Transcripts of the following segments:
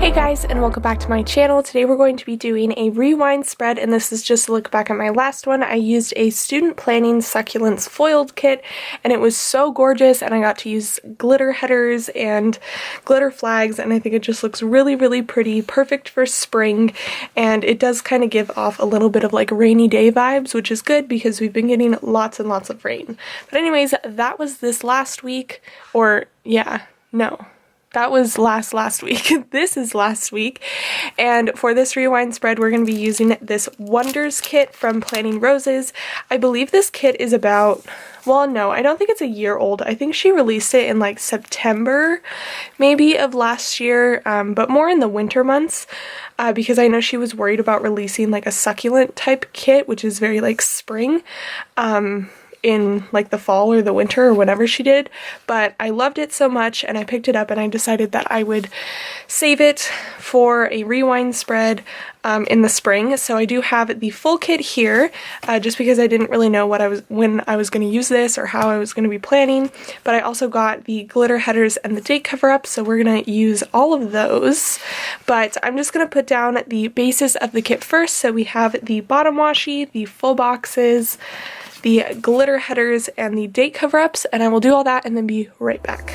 Hey guys, and welcome back to my channel. Today we're going to be doing a rewind spread, and this is just a look back at my last one. I used a student planning succulents foiled kit, and it was so gorgeous, and I got to use glitter headers and glitter flags, and I think it just looks really, really pretty, perfect for spring, and it does kind of give off a little bit of like rainy day vibes, which is good because we've been getting lots and lots of rain. But anyways, that was this last week, or yeah, no. That was last week. This is last week. And for this rewind spread, we're going to be using this Wonders kit from Planning Roses. I believe this kit is about, well, no, I don't think it's a year old. I think she released it in like September, maybe, of last year, but more in the winter months, because I know she was worried about releasing like a succulent type kit, which is very like spring, in like the fall or the winter or whenever she did, but I loved it so much and I picked it up and I decided that I would save it for a rewind spread in the spring. So I do have the full kit here, just because I didn't really know when I was going to use this or how I was going to be planning, but I also got the glitter headers and the date cover-up, so we're going to use all of those. But I'm just going to put down the basis of the kit first. So we have the bottom washi, the full boxes, the glitter headers, and the date cover-ups, and I will do all that and then be right back.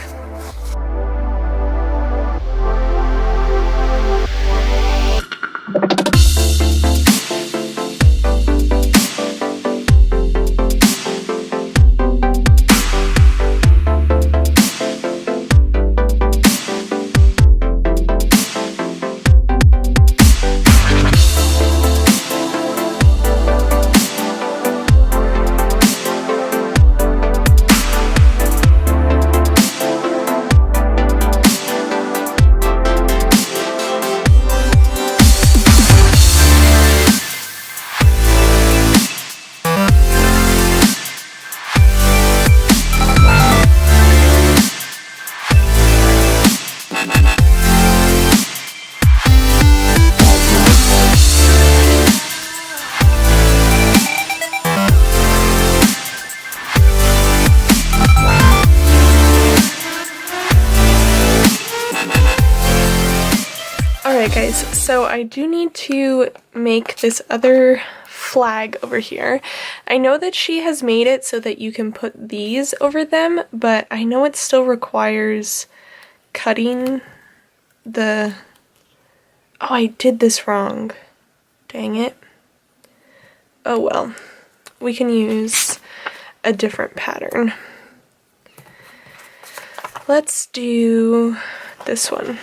Alright guys, so I do need to make this other flag over here. I know that she has made it so that you can put these over them, but I know it still requires cutting the... Oh, I did this wrong. Dang it. Oh well. We can use a different pattern. Let's do this one.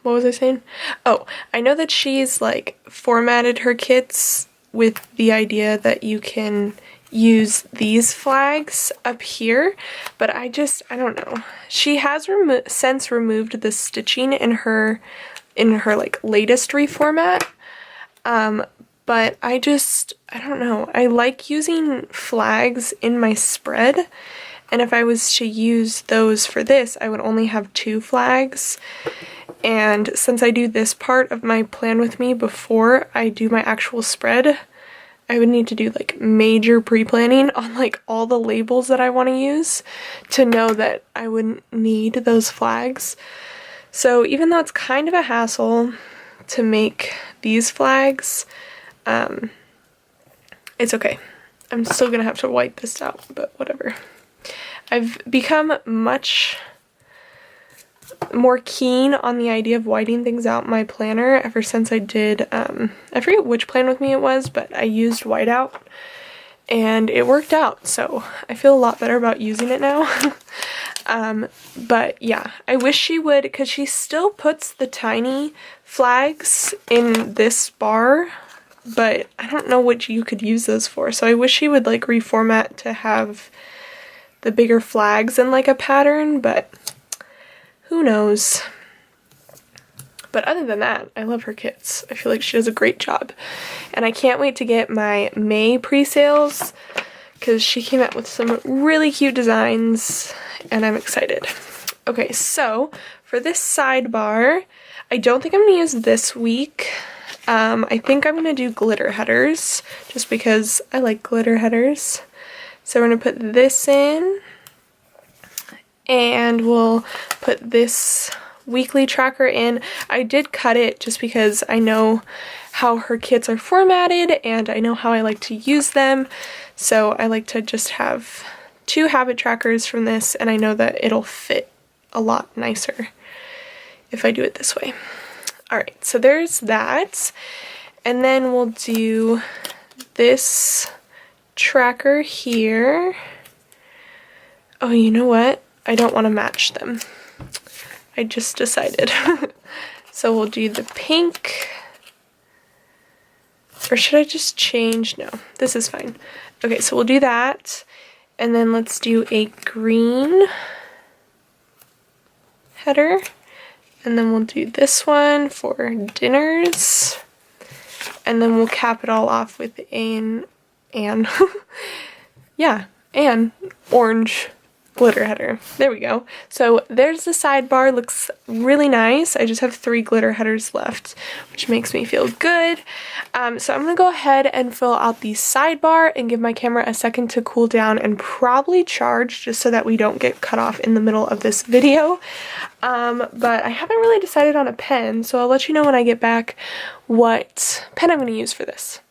What was I saying? Oh, I know that she's like formatted her kits with the idea that you can use these flags up here, but I don't know. She has since removed the stitching in her like latest reformat, but I don't know. I like using flags in my spread, and if I was to use those for this, I would only have 2 flags. And since I do this part of my plan with me before I do my actual spread, I would need to do like major pre-planning on like all the labels that I want to use to know that I wouldn't need those flags. So even though it's kind of a hassle to make these flags, it's okay. I'm still gonna have to wipe this out, but whatever. I've become much more keen on the idea of whiting things out in my planner ever since I did, I forget which plan with me it was, but I used whiteout and it worked out, so I feel a lot better about using it now. But yeah, I wish she would, because she still puts the tiny flags in this bar, but I don't know what you could use those for, so I wish she would like reformat to have the bigger flags in like a pattern, but who knows. But other than that, I love her kits. I feel like she does a great job. And I can't wait to get my May pre-sales, because she came out with some really cute designs, and I'm excited. Okay, so for this sidebar, I don't think I'm going to use this week. I think I'm going to do glitter headers, just because I like glitter headers. So we're going to put this in, and we'll put this weekly tracker in. I did cut it just because I know how her kits are formatted and I know how I like to use them. So I like to just have 2 habit trackers from this, and I know that it'll fit a lot nicer if I do it this way. Alright, so there's that. And then we'll do this tracker here. Oh, you know what? I don't want to match them. I just decided. So we'll do the pink. Or should I just change? No, this is fine. Okay, so we'll do that. And then let's do a green header. And then we'll do this one for dinners. And then we'll cap it all off with an yeah, an orange glitter header. There we go. So there's the sidebar. Looks really nice. I just have 3 glitter headers left, which makes me feel good. So I'm gonna go ahead and fill out the sidebar and give my camera a second to cool down and probably charge, just so that we don't get cut off in the middle of this video. But I haven't really decided on a pen, so I'll let you know when I get back what pen I'm gonna use for this.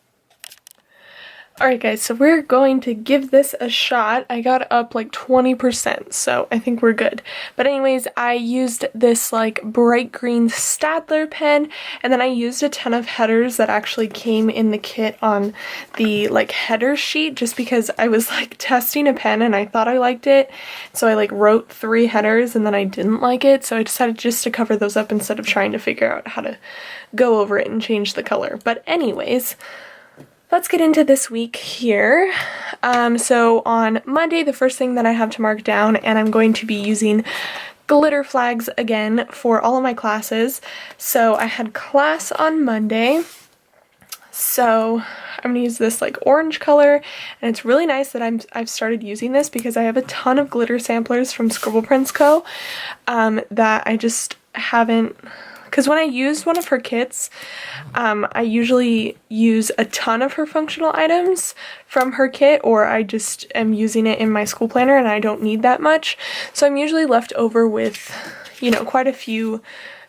Alright guys, so we're going to give this a shot. I got up like 20%, so I think we're good. But anyways, I used this like bright green Staedtler pen, and then I used a ton of headers that actually came in the kit on the like header sheet, just because I was like testing a pen and I thought I liked it. So I like wrote 3 headers and then I didn't like it, so I decided just to cover those up instead of trying to figure out how to go over it and change the color. But anyways, let's get into this week here. So on Monday, the first thing that I have to mark down, and I'm going to be using glitter flags again for all of my classes. So I had class on Monday. So I'm going to use this like orange color, and it's really nice that I've started using this because I have a ton of glitter samplers from Scribble Prints Co. That I just haven't. Because when I used one of her kits, I usually use a ton of her functional items from her kit, or I just am using it in my school planner and I don't need that much. So I'm usually left over with, you know, quite a few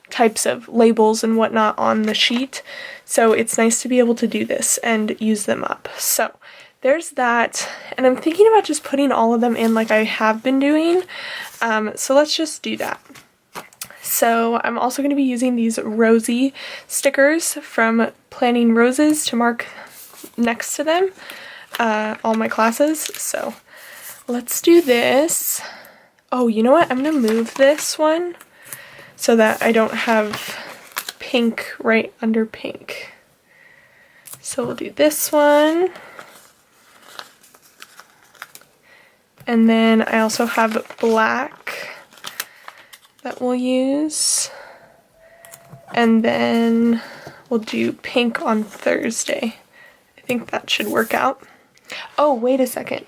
types of labels and whatnot on the sheet. So it's nice to be able to do this and use them up. So there's that. And I'm thinking about just putting all of them in like I have been doing. So let's just do that. So I'm also going to be using these Rosy stickers from Planning Roses to mark next to them, all my classes. So let's do this. Oh, you know what? I'm going to move this one so that I don't have pink right under pink. So we'll do this one. And then I also have black that we'll use, and then we'll do pink on Thursday. I think that should work out. Oh, wait a second.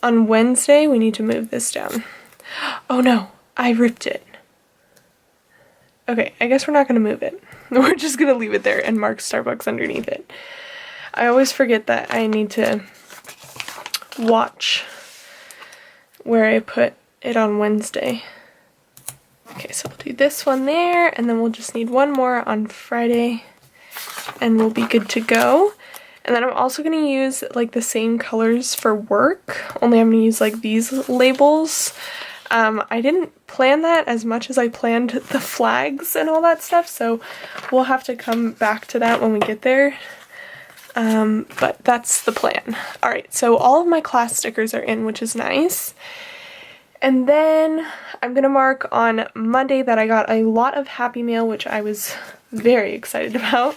On Wednesday, we need to move this down. Oh no, I ripped it. Okay, I guess we're not going to move it. We're just going to leave it there and mark Starbucks underneath it. I always forget that I need to watch where I put it on Wednesday. Okay, so we'll do this one there, and then we'll just need one more on Friday, and we'll be good to go. And then I'm also going to use like the same colors for work, only I'm going to use like these labels. I didn't plan that as much as I planned the flags and all that stuff, so we'll have to come back to that when we get there. But that's the plan. Alright, so all of my class stickers are in, which is nice. And then I'm going to mark on Monday that I got a lot of Happy Mail, which I was very excited about.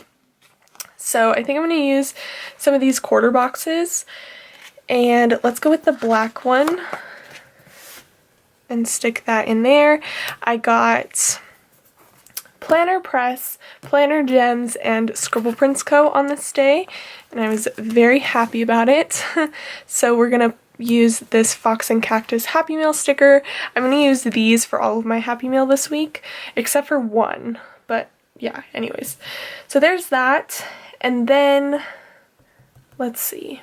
So I think I'm going to use some of these quarter boxes. And let's go with the black one and stick that in there. I got Planner Press, Planner Gems, and Scribble Prints Co. on this day, and I was very happy about it. So we're going to use this Fox and Cactus Happy Meal sticker. I'm going to use these for all of my Happy Meal this week, except for one, but yeah, anyways. So there's that, and then, let's see.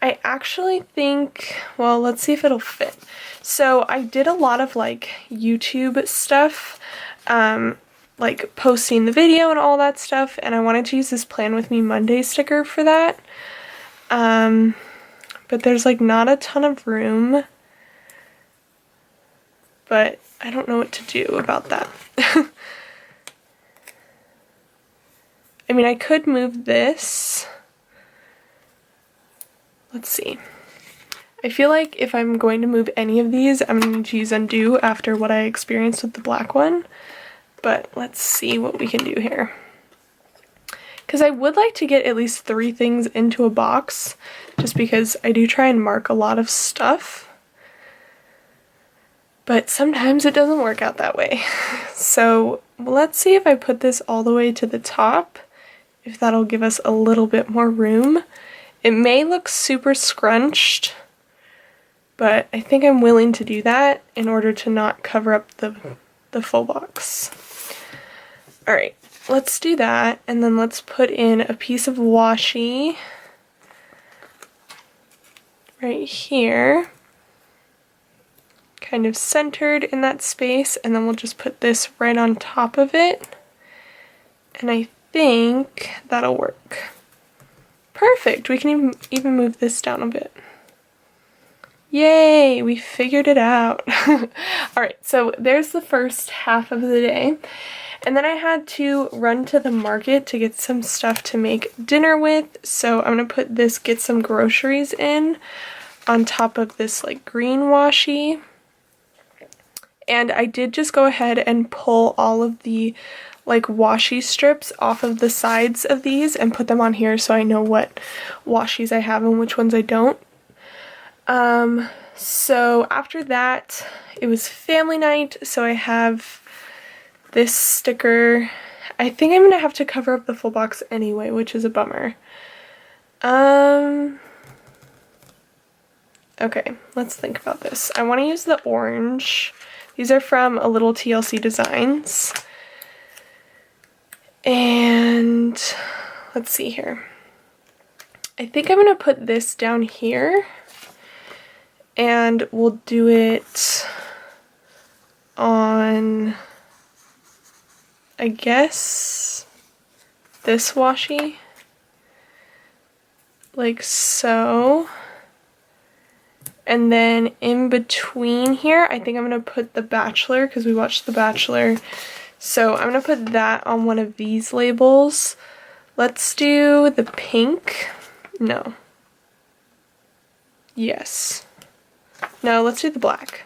I actually think, well, let's see if it'll fit. So I did a lot of like YouTube stuff, like posting the video and all that stuff, and I wanted to use this Plan With Me Monday sticker for that. But there's like not a ton of room, but I don't know what to do about that. I mean, I could move this. Let's see. I feel like if I'm going to move any of these, I'm going to use undo after what I experienced with the black one. But let's see what we can do here. Because I would like to get at least 3 things into a box, just because I do try and mark a lot of stuff. But sometimes it doesn't work out that way. So let's see if I put this all the way to the top, if that'll give us a little bit more room. It may look super scrunched, but I think I'm willing to do that in order to not cover up the full box. Alright, let's do that, and then let's put in a piece of washi right here, kind of centered in that space, and then we'll just put this right on top of it, and I think that'll work. Perfect, we can even move this down a bit. Yay, we figured it out. Alright, so there's the first half of the day. And then I had to run to the market to get some stuff to make dinner with. So I'm going to put this get some groceries in on top of this like green washi. And I did just go ahead and pull all of the like washi strips off of the sides of these and put them on here so I know what washis I have and which ones I don't. So after that, it was family night, so I have this sticker. I think I'm gonna have to cover up the full box anyway, which is a bummer. Okay, let's think about this. I want to use the orange. These are from a Little TLC Designs. And let's see here. I think I'm gonna put this down here. And we'll do it on, I guess, this washi, like so. And then in between here, I think I'm going to put The Bachelor, because we watched The Bachelor. So I'm going to put that on one of these labels. Let's do the pink. No. Yes. No, let's do the black.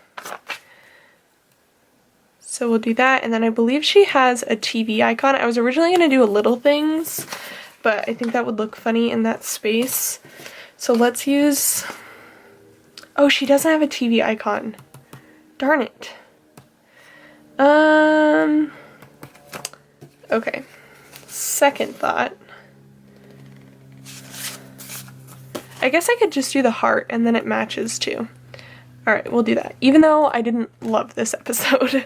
So we'll do that, and then I believe she has a TV icon. I was originally going to do a Little Things, but I think that would look funny in that space. So let's use... Oh, she doesn't have a TV icon. Darn it. Okay. Second thought. I guess I could just do the heart, and then it matches too. Alright, we'll do that, even though I didn't love this episode.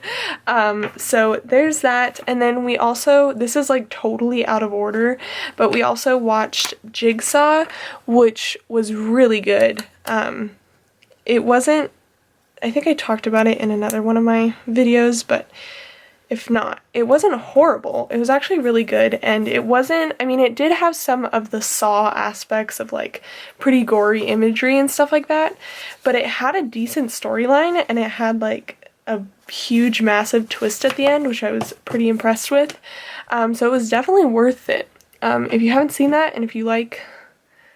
So there's that, and then we also, this is like totally out of order, but we also watched Jigsaw, which was really good. It wasn't, I think I talked about it in another one of my videos, but if not, it wasn't horrible. It was actually really good, and it wasn't, I mean, it did have some of the Saw aspects of like pretty gory imagery and stuff like that, but it had a decent storyline, and it had like a huge massive twist at the end, which I was pretty impressed with. So it was definitely worth it. If you haven't seen that, and if you like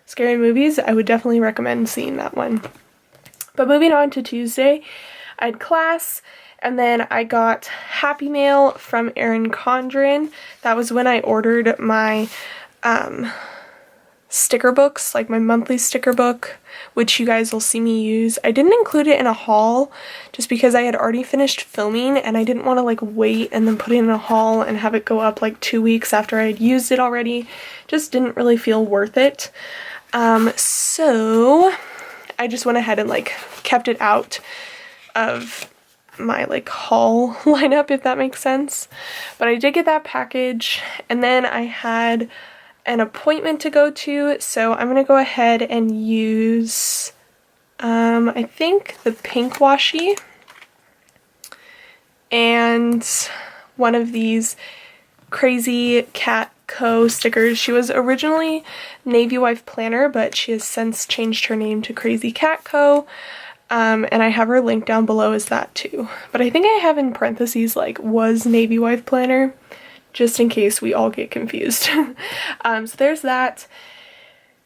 scary movies, I would definitely recommend seeing that one. But moving on to Tuesday, I had class. And then I got Happy Mail from Erin Condren. That was when I ordered my sticker books, like my monthly sticker book, which you guys will see me use. I didn't include it in a haul just because I had already finished filming and I didn't want to like wait and then put it in a haul and have it go up like 2 weeks after I had used it already. Just didn't really feel worth it. So I just went ahead and like kept it out of my like haul lineup, if that makes sense. But I did get that package, and then I had an appointment to go to, so I'm gonna go ahead and use I think the pink washi and one of these Crazy Cat Co stickers. She was originally Navy Wife Planner, but she has since changed her name to Crazy Cat Co. And I have her link down below as that too. But I think I have in parentheses like was Navy Wife Planner, just in case we all get confused. So there's that.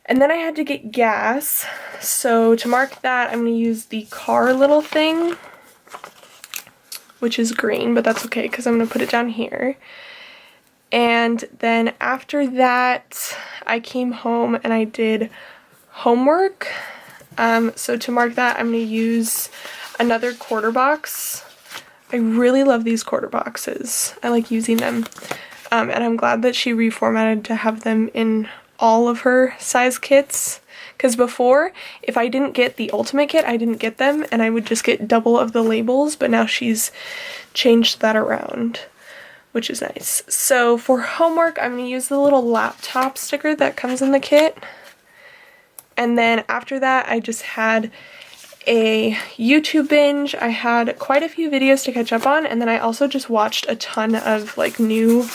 And then I had to get gas. So to mark that, I'm going to use the car little thing, which is green, but that's okay because I'm going to put it down here. And then after that, I came home and I did homework. So to mark that, I'm going to use another quarter box. I really love these quarter boxes. I like using them. And I'm glad that she reformatted to have them in all of her size kits. Because before, if I didn't get the ultimate kit, I didn't get them, and I would just get double of the labels, but now she's changed that around, which is nice. So for homework, I'm going to use the little laptop sticker that comes in the kit. And then after that, I just had a YouTube binge. I had quite a few videos to catch up on, and then I also just watched a ton of like new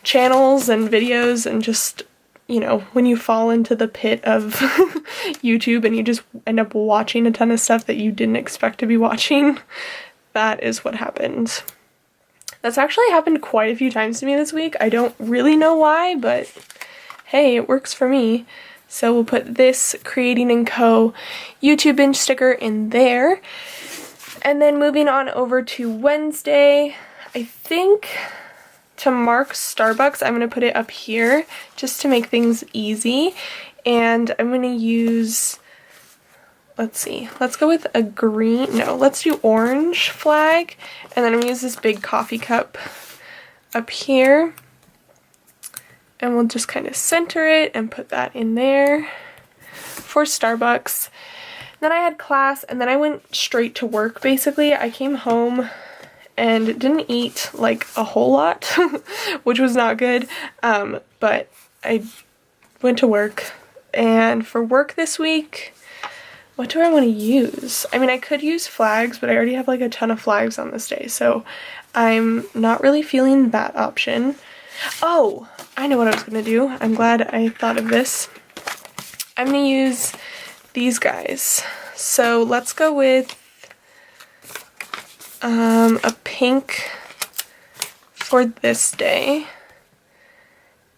channels and videos, and just, you know, when you fall into the pit of YouTube and you just end up watching a ton of stuff that you didn't expect to be watching, that is what happened. That's actually happened quite a few times to me this week. I don't really know why, but hey, it works for me. So we'll put this Creating & Co. YouTube binge sticker in there. And then moving on over to Wednesday, I think to mark Starbucks, I'm going to put it up here just to make things easy. And I'm going to use, let's see, let's go with a green, no, let's do orange flag. And then I'm going to use this big coffee cup up here. And we'll just kind of center it and put that in there for Starbucks. Then I had class, and then I went straight to work, basically. I came home and didn't eat like a whole lot, which was not good, but I went to work. And for work this week, what do I want to use? I mean, I could use flags, but I already have like a ton of flags on this day, so I'm not really feeling that option. Oh, I know what I was going to do. I'm glad I thought of this. I'm going to use these guys. So let's go with a pink for this day.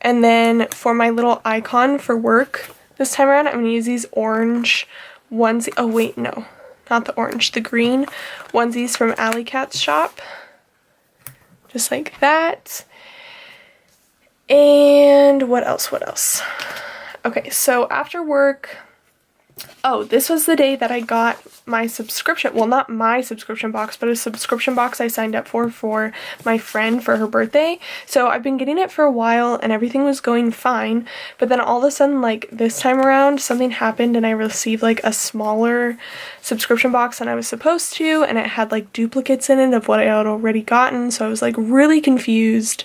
And then for my little icon for work this time around, I'm going to use these orange onesie. Oh wait, no, not the orange, the green onesies from Allycat's shop. Just like that. And what else? Okay, so after work, oh, this was the day that I got my subscription, well, not my subscription box, but a subscription box I signed up for my friend for her birthday. So I've been getting it for a while and everything was going fine, but then all of a sudden, like this time around, something happened and I received like a smaller subscription box than I was supposed to, and it had like duplicates in it of what I had already gotten, so I was like really confused.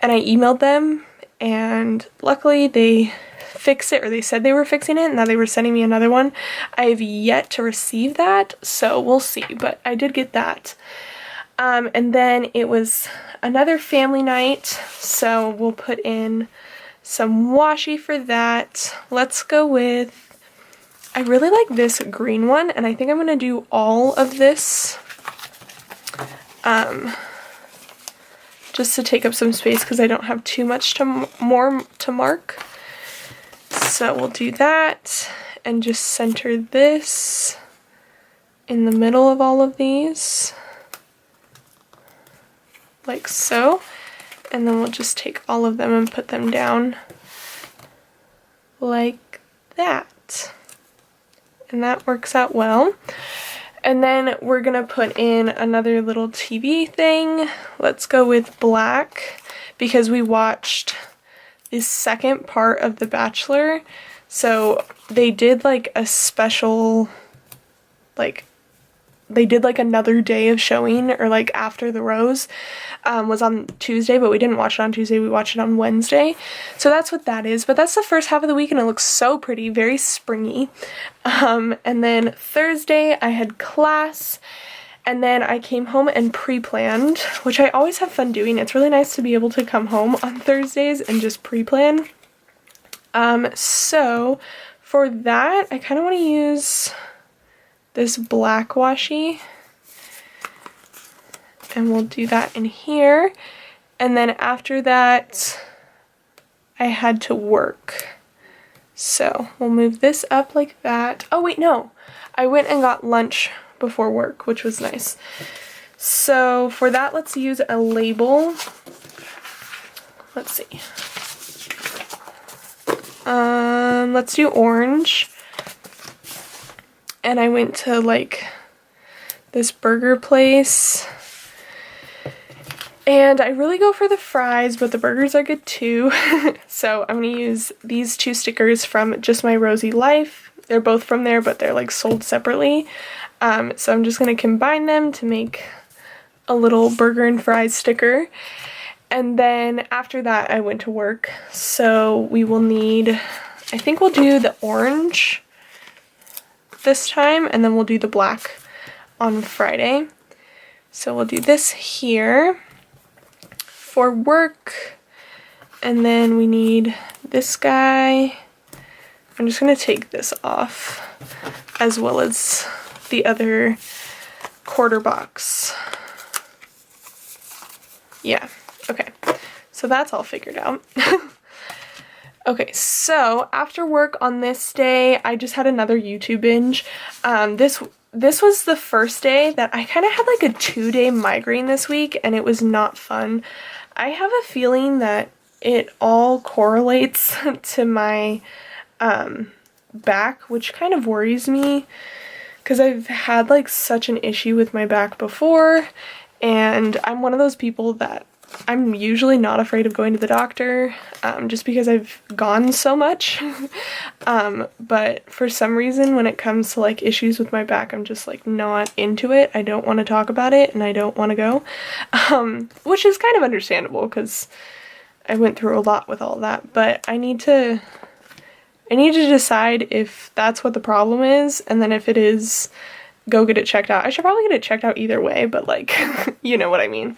And I emailed them, and luckily they fixed it, or they said they were fixing it, and now they were sending me another one. I have yet to receive that, so we'll see, but I did get that. And then it was another family night, so we'll put in some washi for that. Let's go with, I really like this green one, and I think I'm going to do all of this. Just to take up some space because I don't have too much more to mark. So we'll do that and just center this in the middle of all of these, like so. And then we'll just take all of them and put them down like that. And that works out well. And then we're gonna put in another little TV thing. Let's go with black because we watched the second part of The Bachelor. So they did like a special like they did like another day of showing, or like after the Rose was on Tuesday, but we didn't watch it on Tuesday, we watched it on Wednesday. So that's what that is, but that's the first half of the week and it looks so pretty, very springy. And then Thursday I had class, and then I came home and pre-planned, which I always have fun doing. It's really nice to be able to come home on Thursdays and just pre-plan. So for that, I kind of want to use this black washi, and we'll do that in here. And then after that, I had to work. So we'll move this up like that. Oh wait, no, I went and got lunch before work, which was nice. So for that, let's use a label. Let's see. Let's do orange. And I went to like this burger place, and I really go for the fries, but the burgers are good too. So I'm gonna use these two stickers from Just My Rosy Life. They're both from there, but they're like sold separately. So I'm just gonna combine them to make a little burger and fries sticker. And then after that I went to work. So we will need, I think we'll do the orange this time, and then we'll do the black on Friday. So we'll do this here for work, and then we need this guy. I'm just gonna take this off, as well as the other quarter box. Yeah, okay, so that's all figured out. Okay, so after work on this day, I just had another YouTube binge. This was the first day that I kind of had like a 2-day migraine this week, and it was not fun. I have a feeling that it all correlates to my back, which kind of worries me, because I've had like such an issue with my back before, and I'm one of those people that I'm usually not afraid of going to the doctor, just because I've gone so much. But for some reason, when it comes to like issues with my back, I'm just like not into it. I don't want to talk about it, and I don't want to go, which is kind of understandable because I went through a lot with all that. But I need to decide if that's what the problem is, and then if it is, go get it checked out. I should probably get it checked out either way, but like, you know what I mean.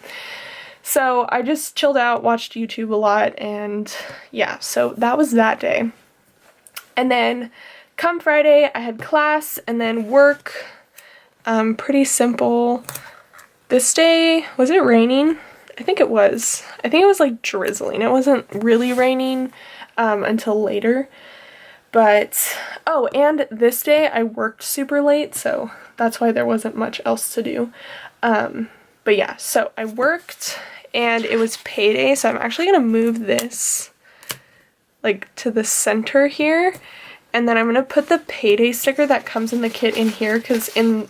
So I just chilled out, watched YouTube a lot, and yeah, so that was that day. And then come Friday, I had class and then work. Pretty simple. This day, was it raining? I think it was. I think it was like drizzling. It wasn't really raining until later. But, oh, and this day I worked super late, so that's why there wasn't much else to do. But yeah, so I worked, and it was payday, so I'm actually going to move this like to the center here, and then I'm going to put the payday sticker that comes in the kit in here, because in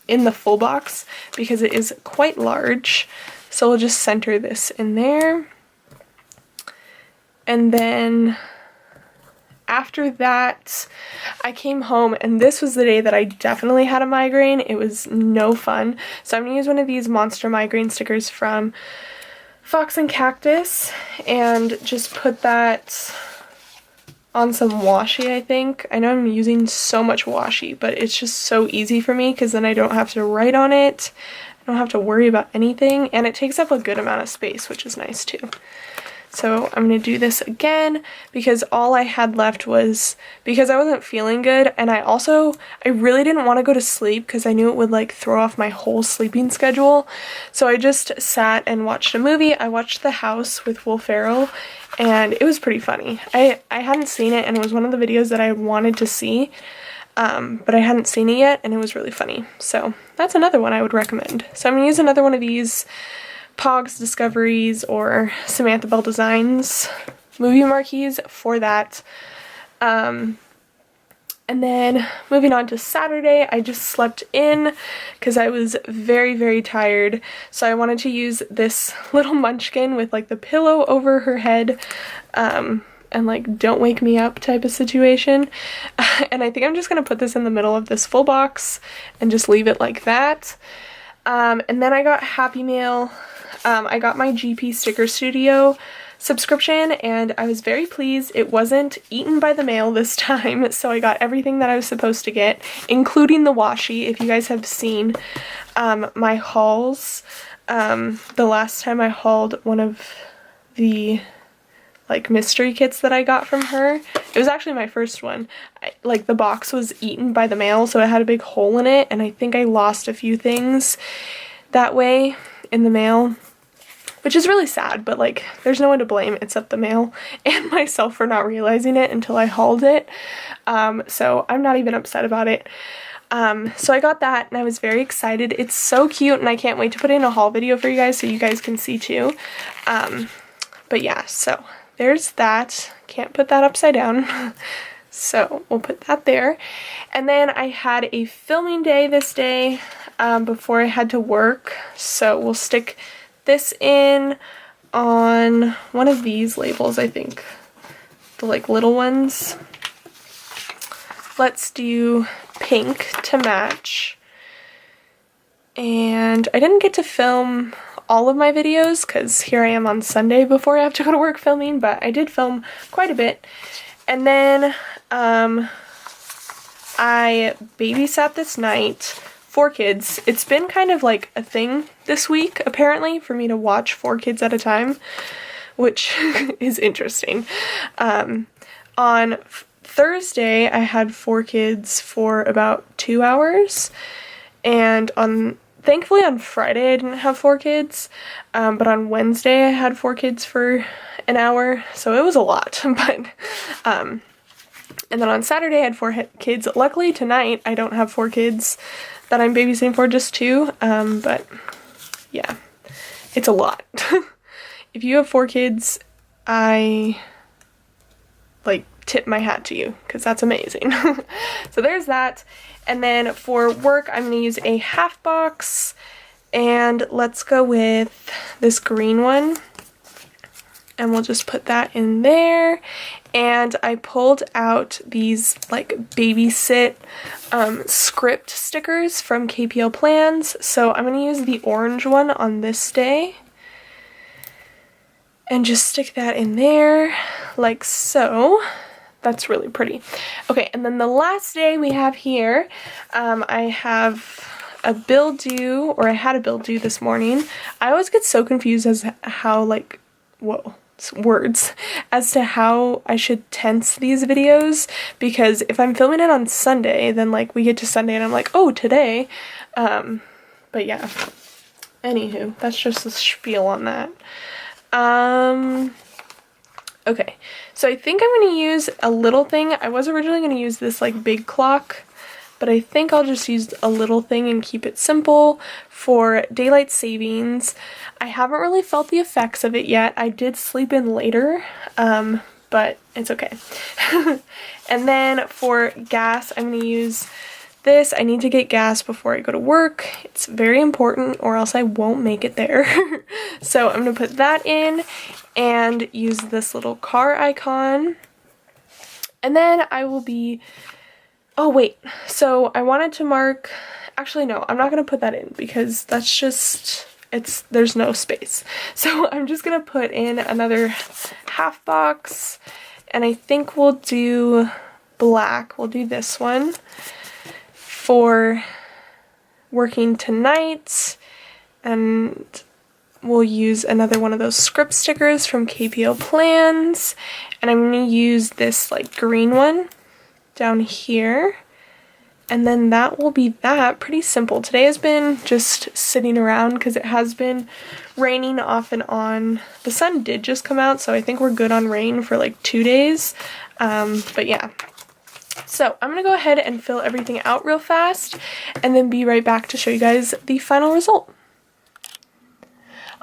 the full box, because it is quite large. So we'll just center this in there. And then after that, I came home, and this was the day that I definitely had a migraine. It was no fun. So I'm going to use one of these monster migraine stickers from Fox and Cactus, and just put that on some washi, I think. I know I'm using so much washi, but it's just so easy for me because then I don't have to write on it. I don't have to worry about anything, and it takes up a good amount of space, which is nice too. So I'm going to do this again because all I had left was, because I wasn't feeling good, and I really didn't want to go to sleep because I knew it would like throw off my whole sleeping schedule. So I just sat and watched a movie. I watched The House with Will Ferrell, and it was pretty funny. I hadn't seen it, and it was one of the videos that I wanted to see, but I hadn't seen it yet, and it was really funny. So that's another one I would recommend. So I'm going to use another one of these Pogs Discoveries or Samantha Bell Designs movie marquees for that. And then moving on to Saturday, I just slept in because I was very, very tired. So I wanted to use this little munchkin with like the pillow over her head. and like don't wake me up type of situation. And I think I'm just gonna put this in the middle of this full box and just leave it like that. And then I got Happy Mail. I got my GP Sticker Studio subscription and I was very pleased. It wasn't eaten by the mail this time, so I got everything that I was supposed to get, including the washi. If you guys have seen my hauls, the last time I hauled one of the like mystery kits that I got from her, it was actually my first one. Like the box was eaten by the mail, so it had a big hole in it, and I think I lost a few things that way in the mail, which is really sad, but like there's no one to blame except the mail and myself for not realizing it until I hauled it. So I'm not even upset about it. So I got that and I was very excited. It's so cute and I can't wait to put in a haul video for you guys so you guys can see too. But yeah, so there's that. Can't put that upside down. So we'll put that there. And then I had a filming day this day before I had to work. So we'll stick this in on one of these labels, I think. The like little ones. Let's do pink to match. And I didn't get to film all of my videos because here I am on Sunday before I have to go to work filming, but I did film quite a bit. And then I babysat this night 4 kids. It's been kind of like a thing this week apparently for me to watch 4 kids at a time, which is interesting. On Thursday I had 4 kids for about 2 hours, and thankfully on Friday I didn't have 4 kids, but on Wednesday I had 4 kids for an hour, so it was a lot. But and then on Saturday I had 4 kids. Luckily tonight I don't have 4 kids that I'm babysitting for, just 2, but yeah, it's a lot. If you have 4 kids, I like tip my hat to you because that's amazing. So there's that. And then for work I'm going to use a half box, and let's go with this green one, and we'll just put that in there. And I pulled out these like babysit script stickers from KPL Plans, so I'm going to use the orange one on this day and just stick that in there like so. That's really pretty. Okay, and then the last day we have here, I have a bill due, or I had a bill due this morning. I always get so confused as how like, whoa, words, as to how I should tense these videos, because if I'm filming it on Sunday, then like we get to Sunday and I'm like, oh, today. But yeah, anywho, that's just the spiel on that. Okay, so I think I'm going to use a little thing. I was originally going to use this like big clock, but I think I'll just use a little thing and keep it simple for daylight savings. I haven't really felt the effects of it yet. I did sleep in later, but it's okay. And then for gas, I'm going to use this. I need to get gas before I go to work. It's very important or else I won't make it there. So I'm going to put that in and use this little car icon. And then I will be, oh wait, so I wanted to mark, actually no, I'm not going to put that in because that's just, there's no space. So I'm just going to put in another half box, and I think we'll do black. We'll do this one for working tonight, and we'll use another one of those script stickers from KPL Plans, and I'm going to use this like green one down here, and then that will be that. Pretty simple. Today has been just sitting around because it has been raining off and on. The sun did just come out, so I think we're good on rain for like 2 days, but yeah. So I'm going to go ahead and fill everything out real fast and then be right back to show you guys the final result.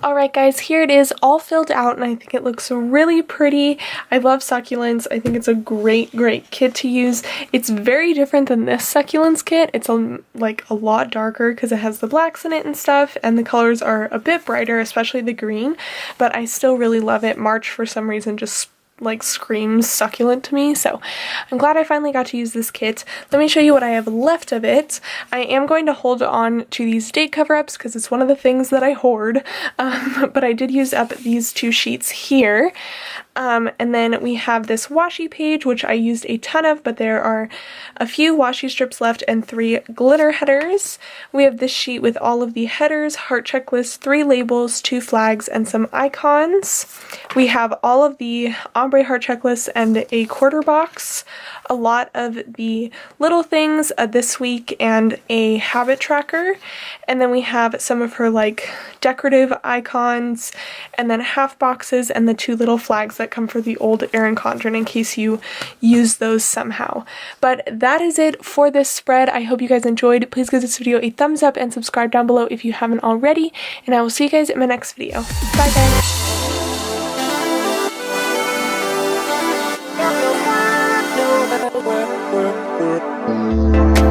Alright guys, here it is all filled out, and I think it looks really pretty. I love succulents. I think it's a great kit to use. It's very different than this succulents kit. It's like a lot darker because it has the blacks in it and stuff, and the colors are a bit brighter, especially the green, but I still really love it. March for some reason just like screams succulent to me, so I'm glad I finally got to use this kit. Let me show you what I have left of it. I am going to hold on to these date cover-ups because it's one of the things that I hoard, but I did use up these 2 sheets here. And then we have this washi page, which I used a ton of, but there are a few washi strips left and 3 glitter headers. We have this sheet with all of the headers, heart checklist, 3 labels, 2 flags, and some icons. We have all of the ombre heart checklists and a quarter box, a lot of the little things this week, and a habit tracker. And then we have some of her like decorative icons, and then half boxes and the 2 little flags that come for the old Erin Condren in case you use those somehow. But that is it for this spread. I hope you guys enjoyed. Please give this video a thumbs up and subscribe down below if you haven't already, and I will see you guys in my next video. Bye guys!